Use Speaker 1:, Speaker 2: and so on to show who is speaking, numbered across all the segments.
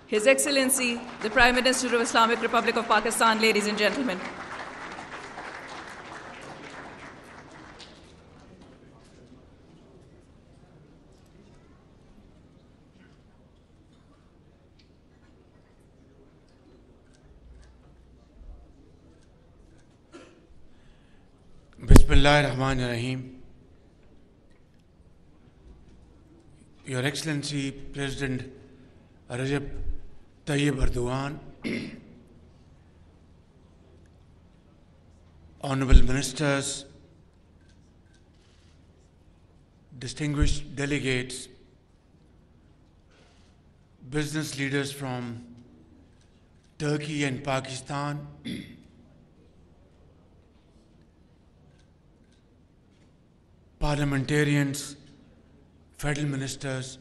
Speaker 1: His Excellency, the Prime Minister of Islamic Republic of Pakistan, ladies and gentlemen.
Speaker 2: Bismillahirrahmanirrahim. Your Excellency President Recep Tayyip Erdoğan, Honorable Ministers, distinguished delegates, business leaders from Turkey and Pakistan, parliamentarians, federal ministers,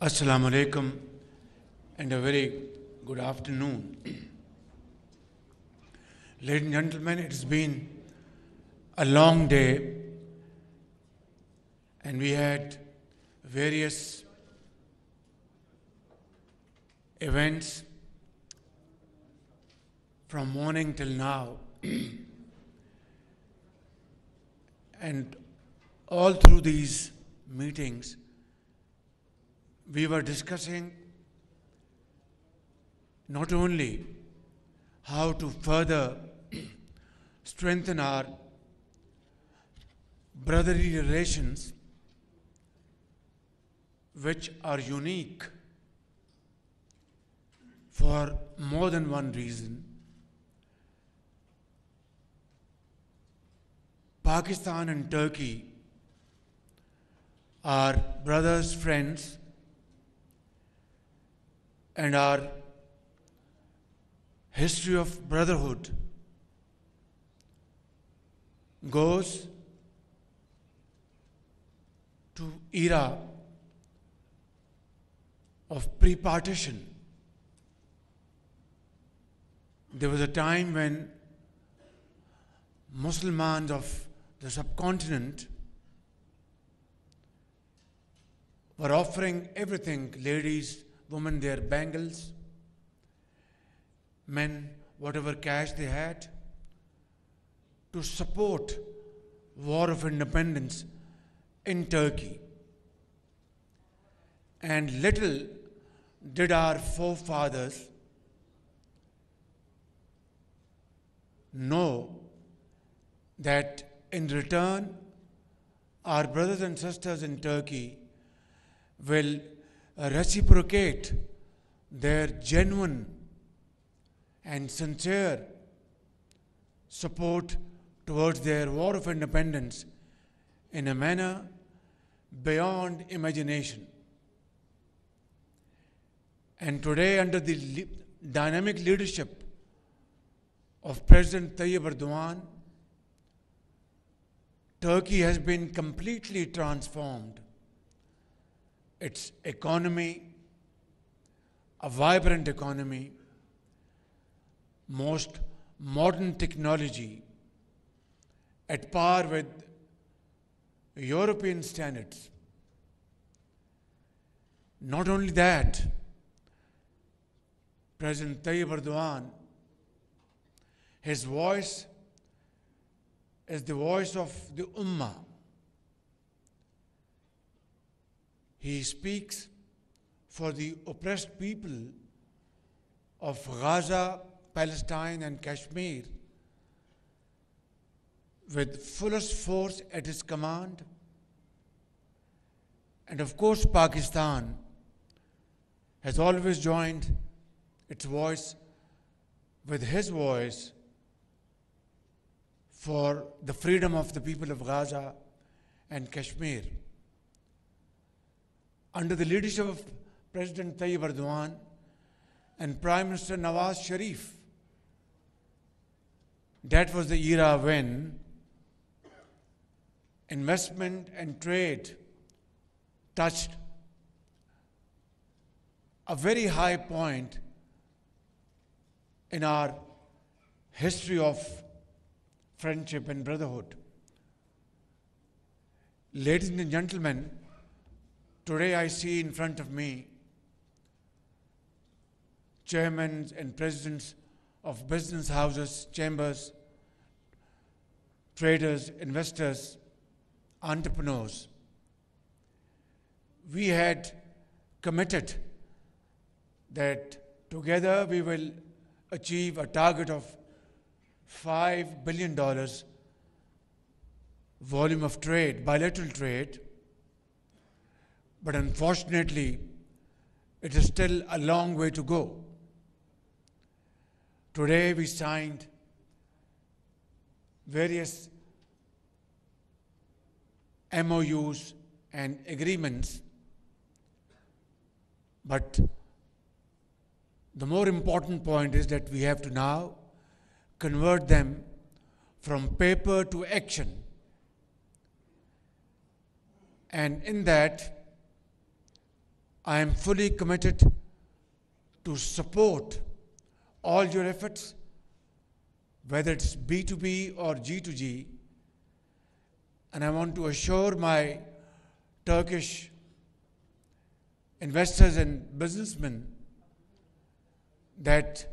Speaker 2: Assalamu alaikum, and a very good afternoon. Ladies and gentlemen, it has been a long day, and we had various events from morning till now. And all through these meetings, we were discussing not only how to further strengthen our brotherly relations, which are unique for more than one reason. Pakistan and Turkey are brothers, friends, and our history of brotherhood goes to era of pre-partition. There was a time when Muslims of the subcontinent were offering everything, ladies, women, their bangles, men, whatever cash they had, to support war of independence in Turkey. And little did our forefathers know that in return, our brothers and sisters in Turkey will reciprocate their genuine and sincere support towards their war of independence in a manner beyond imagination. And today, under the dynamic leadership of President Tayyip Erdoğan, Turkey has been completely transformed. Its economy, a vibrant economy, most modern technology, at par with European standards. Not only that, President Tayyip Erdoğan, his voice is the voice of the Ummah. He speaks for the oppressed people of Gaza, Palestine, and Kashmir with fullest force at his command. And of course, Pakistan has always joined its voice with his voice for the freedom of the people of Gaza and Kashmir. Under the leadership of President Tayyip Erdoğan and Prime Minister Nawaz Sharif, that was the era when investment and trade touched a very high point in our history of friendship and brotherhood. Ladies and gentlemen, today I see in front of me chairmen and presidents of business houses, chambers, traders, investors, entrepreneurs. We had committed that together we will achieve a target of $5 billion volume of trade, bilateral trade, but unfortunately, it is still a long way to go. Today we signed various MOUs and agreements, but the more important point is that we have to now convert them from paper to action. And in that, I am fully committed to support all your efforts, whether it's B2B or G2G. And I want to assure my Turkish investors and businessmen that,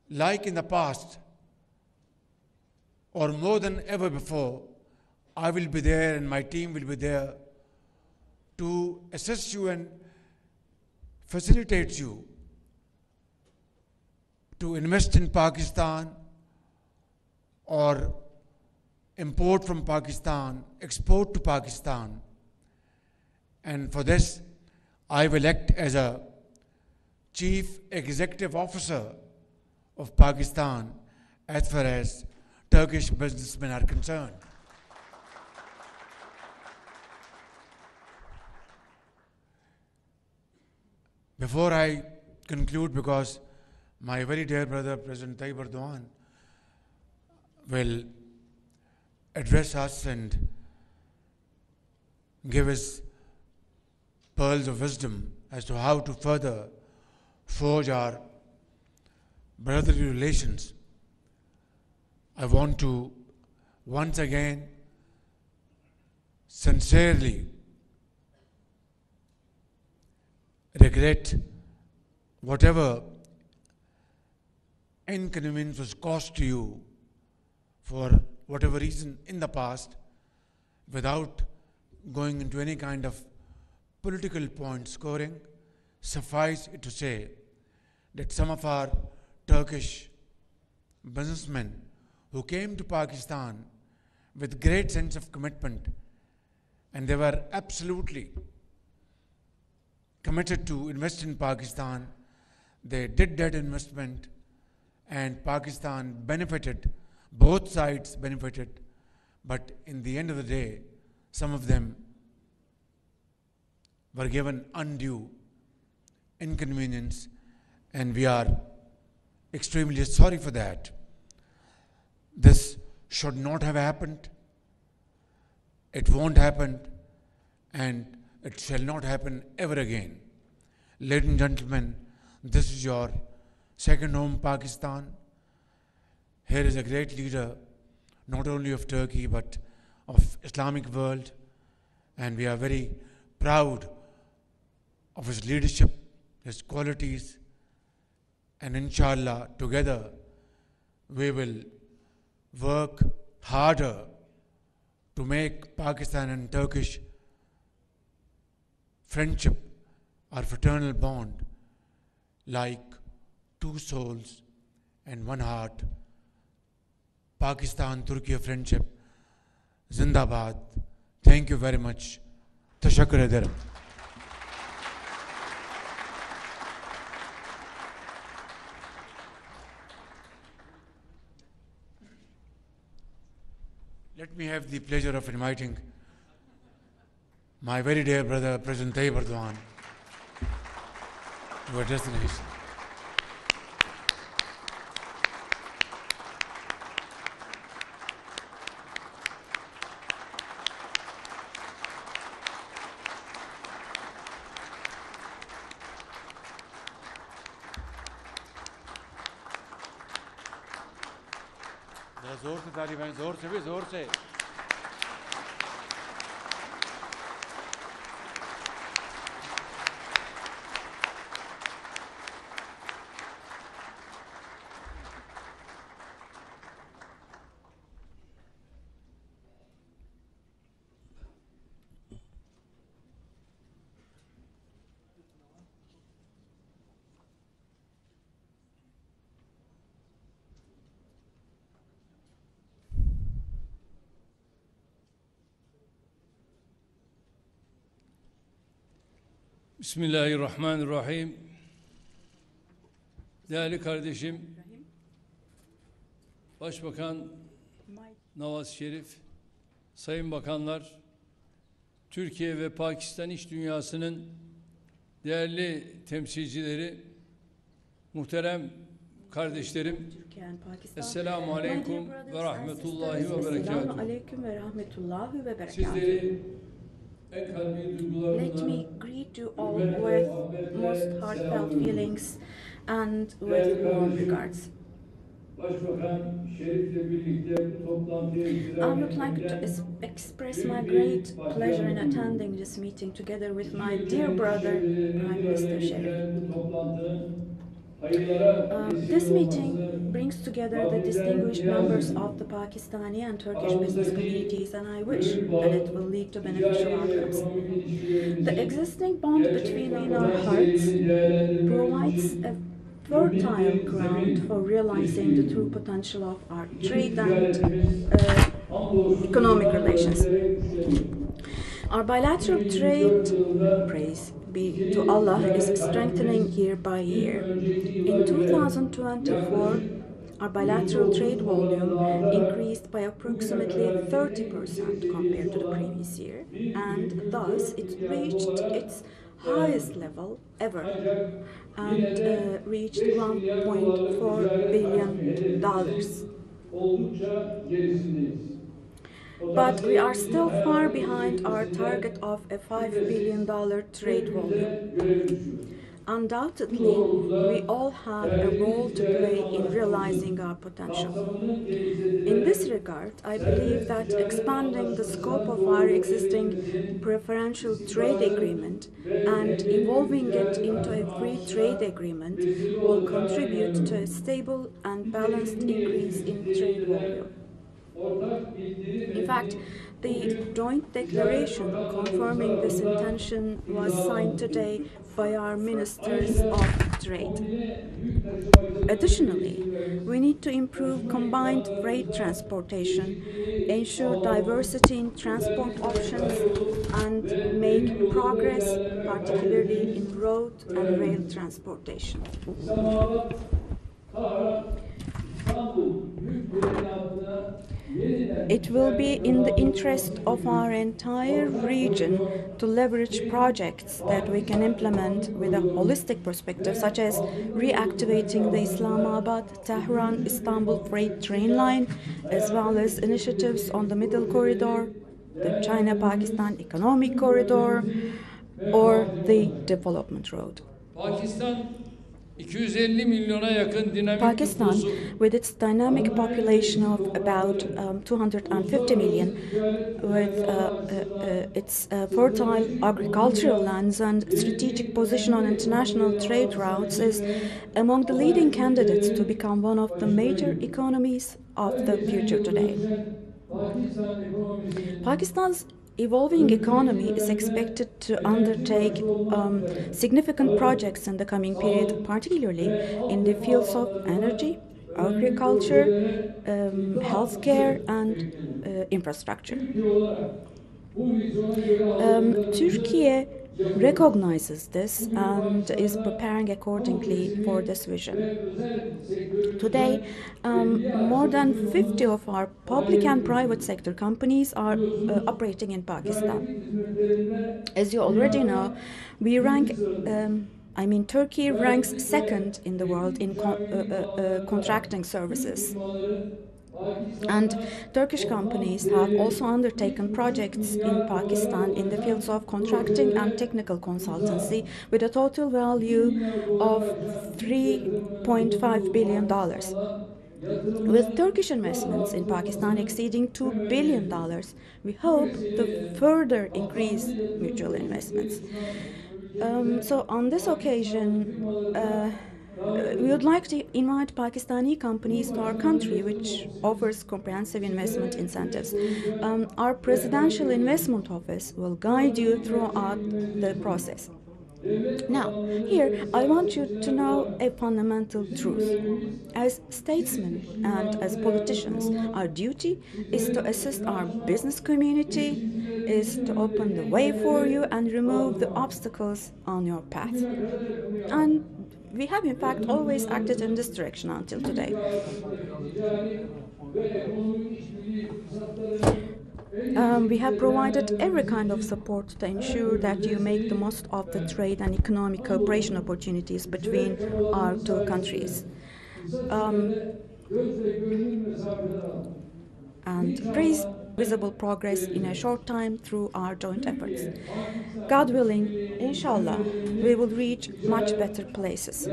Speaker 2: like in the past, or more than ever before, I will be there and my team will be there to assist you and facilitate you to invest in Pakistan or import from Pakistan, export to Pakistan. And for this, I will act as a Chief Executive Officer of Pakistan as far as Turkish businessmen are concerned. Before I conclude, because my very dear brother, President Tayyip Erdoğan, will address us and give us pearls of wisdom as to how to further forge our brotherly relations, I want to once again sincerely regret whatever inconvenience was caused to you for whatever reason in the past, without going into any kind of political point scoring. Suffice it to say that some of our Turkish businessmen who came to Pakistan with great sense of commitment, and they were absolutely committed to invest in Pakistan, they did that investment, and Pakistan benefited, both sides benefited, but in the end of the day, some of them were given undue inconvenience, and we are extremely sorry for that. This should not have happened. It won't happen, and it shall not happen ever again. Ladies and gentlemen, this is your second home, Pakistan. Here is a great leader, not only of Turkey, but of Islamic world, and we are very proud of his leadership, his qualities, and inshallah, together, we will work harder to make Pakistan and Turkish friendship or fraternal bond like two souls and one heart. Pakistan-Türkiye friendship, Zindabad. Thank you very much. Tashakkur ederim. Let me have the pleasure of inviting my very dear brother, President Tayyip Erdoğan, to address the nation. जोर से ताली बजाएं, जोर से भी जोर से.
Speaker 3: Bismillahirrahmanirrahim. Değerli kardeşim, Başbakan Nawaz Şerif, Sayın Bakanlar, Türkiye ve Pakistan iş dünyasının değerli temsilcileri, muhterem kardeşlerim, Esselamu Aleyküm ve Rahmetullahi ve Berekatuhu. Sizleri en kalbi duygularımla
Speaker 4: Let me greet you all with most heartfelt feelings and with warm regards.
Speaker 3: Başbakan Şerif'le birlikte bu toplantıya
Speaker 4: I would like to express my great pleasure in attending this meeting together with my dear brother, Prime Minister Sharif. This meeting brings together the distinguished members of the Pakistani and Turkish business communities, and I wish that it will lead to beneficial outcomes. The existing bond between our hearts provides a fertile ground for realizing the true potential of our trade and economic relations. Our bilateral trade, praise be to Allah, is strengthening year by year. In 2024, our bilateral trade volume increased by approximately 30% compared to the previous year, and thus it reached its highest level ever and reached $1.4 billion. But we are still far behind our target of a $5 billion trade volume. Undoubtedly, we all have a role to play in realizing our potential. In this regard, I believe that expanding the scope of our existing preferential trade agreement and evolving it into a free trade agreement will contribute to a stable and balanced increase in trade volume. In fact, the joint declaration confirming this intention was signed today by our ministers of trade. Additionally, we need to improve combined freight transportation, ensure diversity in transport options, and make progress, particularly in road and rail transportation. It will be in the interest of our entire region to leverage projects that we can implement with a holistic perspective, such as reactivating the Islamabad-Tehran-Istanbul freight train line, as well as initiatives on the Middle Corridor, the China-Pakistan Economic Corridor, or the Development Road. Pakistan, with its dynamic population of about 250 million, with its fertile agricultural lands and strategic position on international trade routes, is among the leading candidates to become one of the major economies of the future today. Pakistan's evolving economy is expected to undertake significant projects in the coming period, particularly in the fields of energy, agriculture, healthcare, and infrastructure. Turkey recognizes this and is preparing accordingly for this vision. Today, more than 50 of our public and private sector companies are operating in Pakistan. As you already know, Turkey ranks second in the world in contracting services. And Turkish companies have also undertaken projects in Pakistan in the fields of contracting and technical consultancy with a total value of $3.5 billion. With Turkish investments in Pakistan exceeding $2 billion, we hope to further increase mutual investments. So on this occasion, we would like to invite Pakistani companies to our country, which offers comprehensive investment incentives. Our Presidential Investment Office will guide you throughout the process. Now, here I want you to know a fundamental truth. As statesmen and as politicians, our duty is to assist our business community is to open the way for you and remove the obstacles on your path. And we have in fact always acted in this direction until today. We have provided every kind of support to ensure that you make the most of the trade and economic cooperation opportunities between our two countries. And praise visible progress in a short time through our joint efforts. God willing, inshallah, we will reach much better places.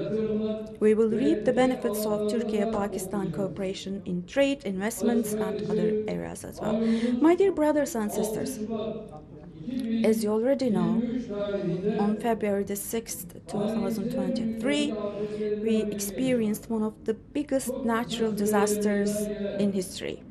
Speaker 4: We will reap the benefits of Turkey-Pakistan cooperation in trade, investments, and other areas as well. My dear brothers and sisters, as you already know, on February the 6th, 2023, we experienced one of the biggest natural disasters in history.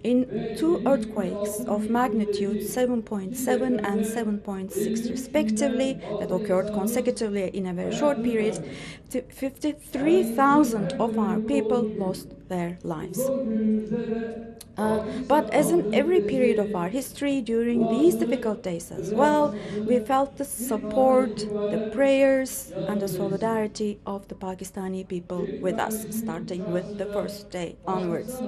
Speaker 4: In two earthquakes of magnitude 7.7 and 7.6 respectively, that occurred consecutively in a very short period, 53,000 of our people lost their lives. But as in every period of our history, during these difficult days as well, we felt the support, the prayers, and the solidarity of the Pakistani people with us, starting with the first day onwards.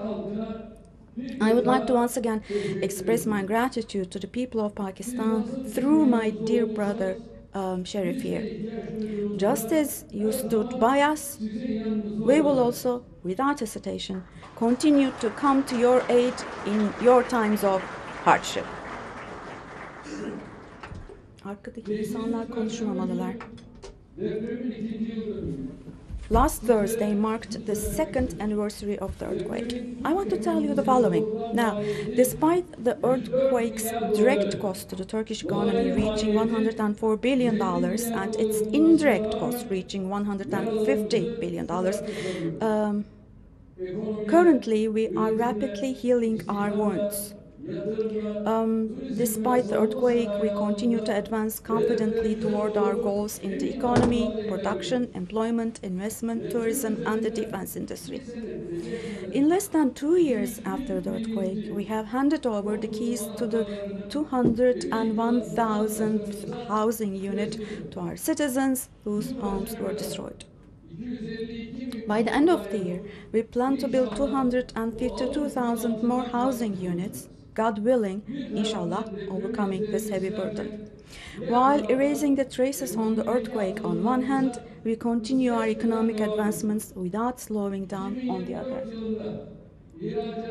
Speaker 4: I would like to once again express my gratitude to the people of Pakistan through my dear brother Sharif here. Just as you stood by us, we will also, without hesitation, continue to come to your aid in your times of hardship. Arkadaki insanlar konuşmamalılar. Last Thursday marked the second anniversary of the earthquake. I want to tell you the following. Now, despite the earthquake's direct cost to the Turkish economy reaching $104 billion and its indirect cost reaching $150 billion, currently we are rapidly healing our wounds. Despite the earthquake, we continue to advance confidently toward our goals in the economy, production, employment, investment, tourism, and the defense industry. In less than 2 years after the earthquake, we have handed over the keys to the 201,000th housing unit to our citizens whose homes were destroyed. By the end of the year, we plan to build 252,000 more housing units, God willing, inshallah, overcoming this heavy burden. While erasing the traces on the earthquake on one hand, we continue our economic advancements without slowing down on the other.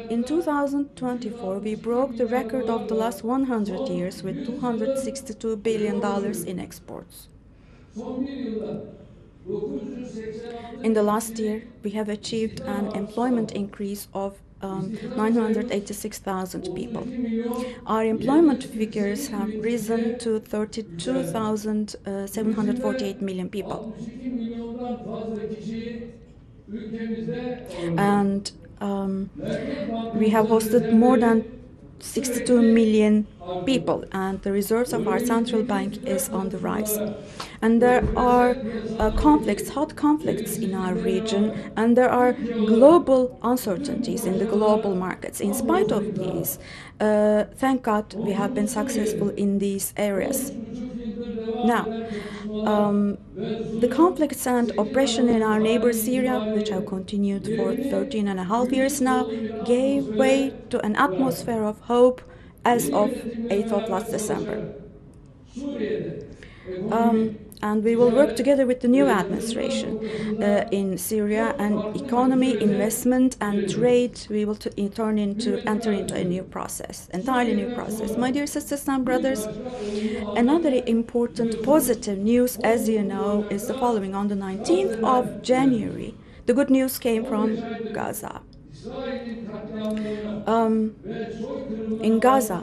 Speaker 4: In 2024, we broke the record of the last 100 years with $262 billion in exports. In the last year, we have achieved an employment increase of 986,000 people. Our employment figures have risen to 32,748 million people. And we have hosted more than 62 million people, and the reserves of our central bank is on the rise. And there are hot conflicts in our region, and there are global uncertainties in the global markets. In spite of these, thank God we have been successful in these areas. Now, the conflicts and oppression in our neighbor Syria, which have continued for 13.5 years now, gave way to an atmosphere of hope as of 8th of last December. And we will work together with the new administration in Syria, and economy, investment, and trade. We will enter into a new process, entirely new process. My dear sisters and brothers, another important positive news, as you know, is the following. On the 19th of January, the good news came from Gaza. In Gaza,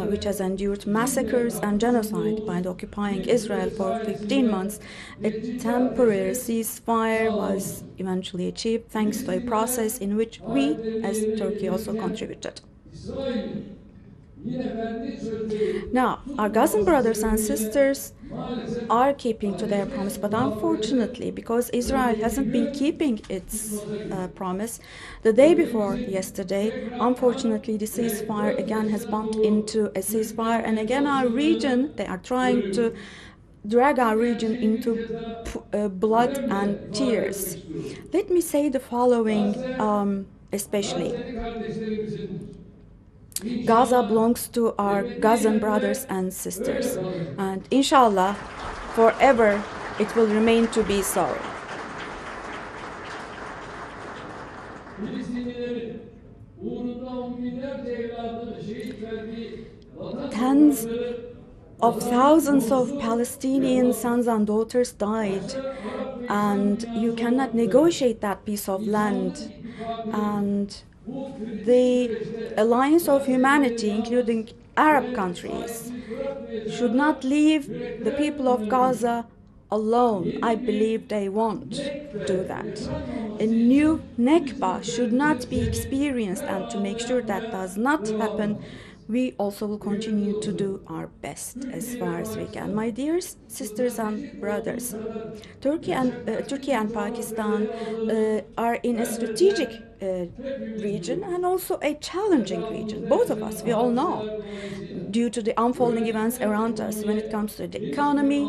Speaker 4: which has endured massacres and genocide by the occupying Israel for 15 months, a temporary ceasefire was eventually achieved thanks to a process in which we, as Turkey, also contributed. Now, our Gazan brothers and sisters are keeping to their promise, but unfortunately, because Israel hasn't been keeping its promise, the day before yesterday, unfortunately, the ceasefire again has bumped into a ceasefire, and again our region, they are trying to drag our region into blood and tears. Let me say the following, especially. Gaza belongs to our Gazan brothers and sisters, and inshallah, forever it will remain to be so. Tens of thousands of Palestinian sons and daughters died, and you cannot negotiate that piece of land. And the alliance of humanity, including Arab countries, should not leave the people of Gaza alone. I believe they won't do that. A new Nakba should not be experienced, and to make sure that does not happen, we also will continue to do our best as far as we can. My dear sisters and brothers, Turkey and Pakistan are in a strategic region and also a challenging region. Both of us, we all know, due to the unfolding events around us when it comes to the economy,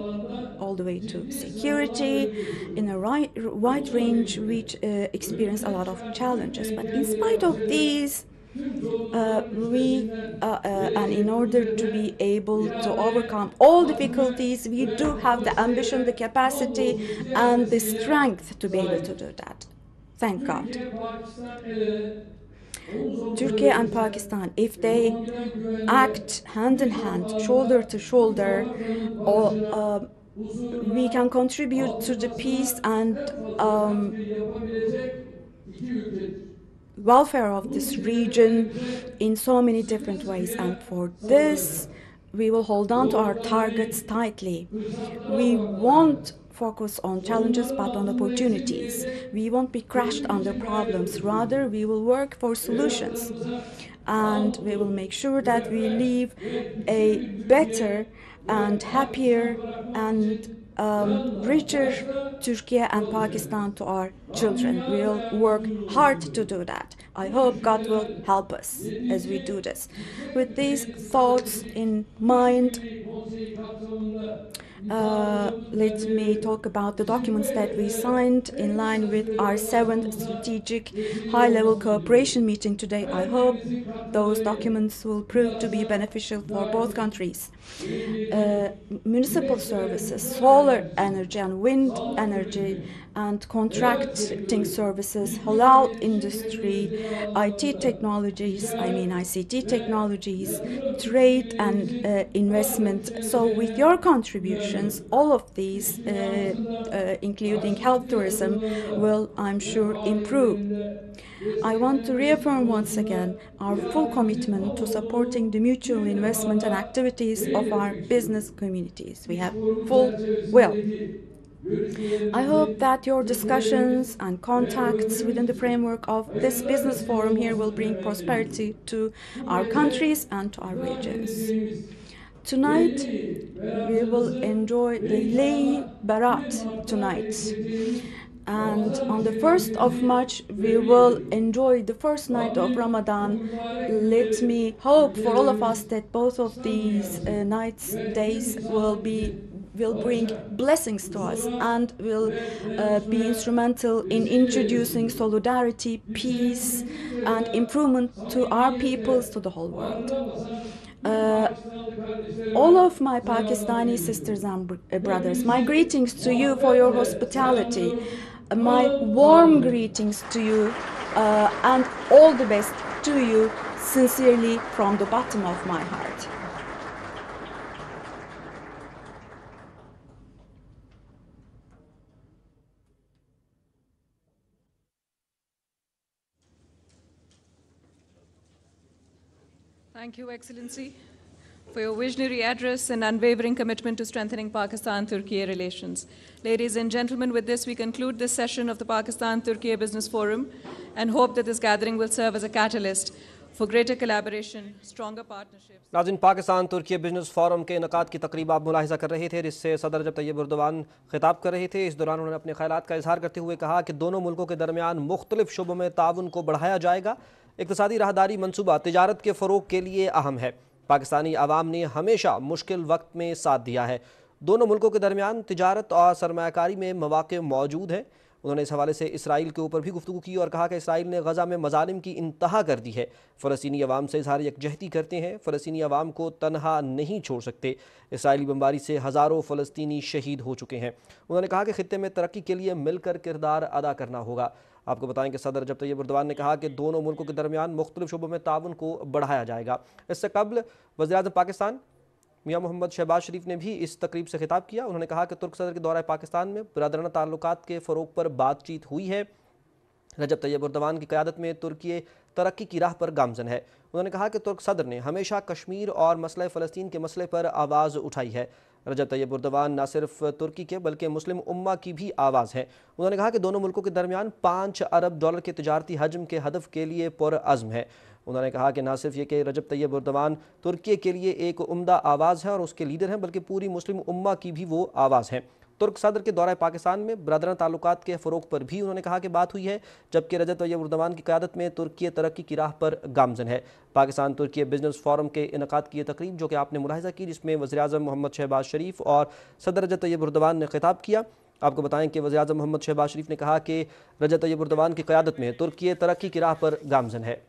Speaker 4: all the way to security, in a wide range, which experience a lot of challenges. But in spite of these, and in order to be able to overcome all difficulties, we do have the ambition, the capacity, and the strength to be able to do that. Thank God. Turkey and Pakistan, if they act hand in hand, shoulder to shoulder, we can contribute to the peace and welfare of this region in so many different ways, and for this we will hold on to our targets tightly. We won't focus on challenges but on opportunities. We won't be crushed under problems, rather we will work for solutions, and we will make sure that we leave a better and happier and richer Turkey and Pakistan to our children. We'll work hard to do that. I hope God will help us as we do this. With these thoughts in mind, let me talk about the documents that we signed in line with our 7th strategic high-level cooperation meeting today. I hope those documents will prove to be beneficial for both countries. Municipal services, solar energy and wind energy, and contracting services, halal industry, ICT technologies, trade and investment. So with your contributions, all of these, including health tourism, will, I'm sure, improve. I want to reaffirm once again our full commitment to supporting the mutual investment and activities of our business communities. We have full will. I hope that your discussions and contacts within the framework of this business forum here will bring prosperity to our countries and to our regions. Tonight, we will enjoy the Lay Barat tonight. And on the 1st of March, we will enjoy the first night of Ramadan. Let me hope for all of us that both of these days will bring blessings to us and will be instrumental in introducing solidarity, peace, and improvement to our peoples, to the whole world. All of my Pakistani sisters and brothers, my greetings to you for your hospitality, my warm greetings to you, and all the best to you, sincerely from the bottom of my heart.
Speaker 1: Thank you, Excellency, for your visionary address and unwavering commitment to strengthening Pakistan-Türkiye relations. Ladies and gentlemen, with this, we conclude this session of the Pakistan-Türkiye Business Forum and hope that this gathering will serve as a catalyst for greater collaboration, stronger partnerships.
Speaker 5: नाज़रीन, पाकिस्तान तुर्की business forum के इनकाद की तकरीब आप मुलाहिजा कर रहे थे, जिससे सदर रजब तैयब एर्दोगान खिताब कर रहे थे। इस दौरान उन्होंने अपने ख्यालात का इजहार करते हुए कहा कि दोनों मुल्कों के दरमियान मुख्तलिफ शुबों में ताउन को बढ़ाया जाएगा। इक़्तिसादी राहदारी मनसूबा तिजारत के फ़रोग के लिए अहम है। पाकिस्तानी अवाम ने हमेशा मुश्किल वक्त में साथ दिया है। दोनों मुल्कों के दरमियान तिजारत और सरमायाकारी में मौक़े मौजूद हैं। उन्होंने इस हवाले से इसराइल के ऊपर भी गुफ्तगू की और कहा कि इसराइल ने गज़ा में मज़ालिम की इंतहा कर दी है। फ़लस्तीनी अवाम से इज़हार यकजहती करते हैं। फ़लस्तीनी अवाम को तनहा नहीं छोड़ सकते। इसराइली बमबारी से हज़ारों फ़लस्तीनी शहीद हो चुके हैं। उन्होंने कहा कि ख़ित्ते में तरक्की के लिए मिलकर किरदार अदा करना होगा। आपको बताएं कि सदर रजब तैयब एर्दोगान ने कहा कि दोनों मुल्कों के दरमियान मुख्तलिफ शुबों में ताउन को बढ़ाया जाएगा। इससे कबल वज़ीर-ए-आज़म पाकिस्तान मियां मोहम्मद शहबाज शरीफ ने भी इस तकरीब से खिताब किया। उन्होंने कहा कि तुर्क सदर के दौरे पाकिस्तान में बरादराना ताल्लुकात के फ़रोग पर बातचीत हुई है। रजब तैयब एर्दोगान की क़यादत में तुर्की तरक्की की राह पर गामज़न है। उन्होंने कहा कि तुर्क सदर ने हमेशा कश्मीर और मसला फ़लस्तीन के मसले पर आवाज़ उठाई है। रजब तैयब एर्दोगान न सिर्फ तुर्की के बल्कि मुस्लिम उम्मा की भी आवाज़ है। उन्होंने कहा कि दोनों मुल्कों के दरमियान $5 अरब के तिजारती हजम के हदफ के लिए पुरअज़्म है। उन्होंने कहा कि न सिर्फ ये कि रजब तैयब एर्दोगान तुर्की के लिए एक उम्दा आवाज़ है और उसके लीडर हैं, बल्कि पूरी मुस्लिम उम्मा की भी वो आवाज़ है। तुर्क सदर के दौरे पाकिस्तान में बरादराना ताल्लुकात के फ़रोग पर भी उन्होंने कहा कि बात हुई है, जबकि रजब तैयब एर्दोगान की क़यादत में तुर्की तरक्की की राह पर गामज़न है। पाकिस्तान तुर्की बिजनेस फोरम के इनकाद की तकरीब जो कि आपने मुलाहिजा की, जिसमें वज़ीर-ए-आज़म मोहम्मद शहबाज शरीफ और सदर रजब तैयब एर्दोगान ने खिताब किया। आपको बताएं कि वज़ीर-ए-आज़म मोहम्मद शहबाज शरीफ ने कहा कि रजब तैयब एर्दोगान की क़यादत में तुर्की तरक्की की राह पर गामज़न है।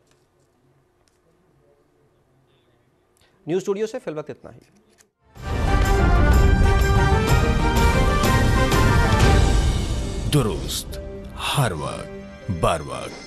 Speaker 5: न्यूज़ स्टूडियो से फिल वक्त इतना ही।
Speaker 6: दुरुस्त हर वक्त बार वक्त।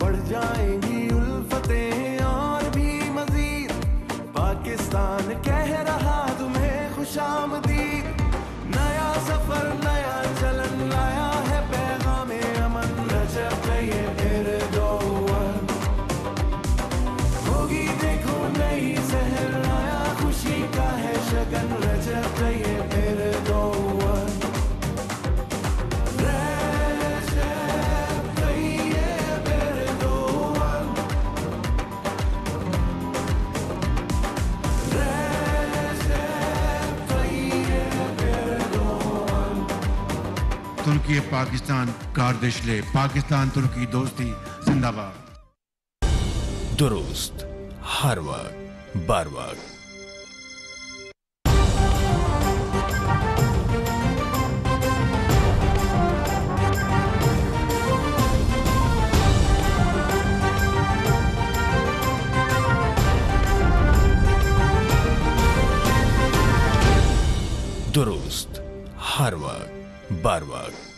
Speaker 7: बढ़ जाएंगी उल्फतें और भी मजीद। पाकिस्तान कह रहा तुम्हें खुशामदीद। नया सफर नया चलन लाया है पैगामे अमन। रजब तैयब एर्दोगान होगी देखो नई सहर। आया खुशी का है शगन। रजब तैयब एर्दोगान।
Speaker 2: तुर्की पाकिस्तान कार्दिशले पाकिस्तान तुर्की दोस्ती जिंदाबाद।
Speaker 6: दुरुस्त हर वक्त बार वक्त। दुरुस्त हर वक्त बार वक्त।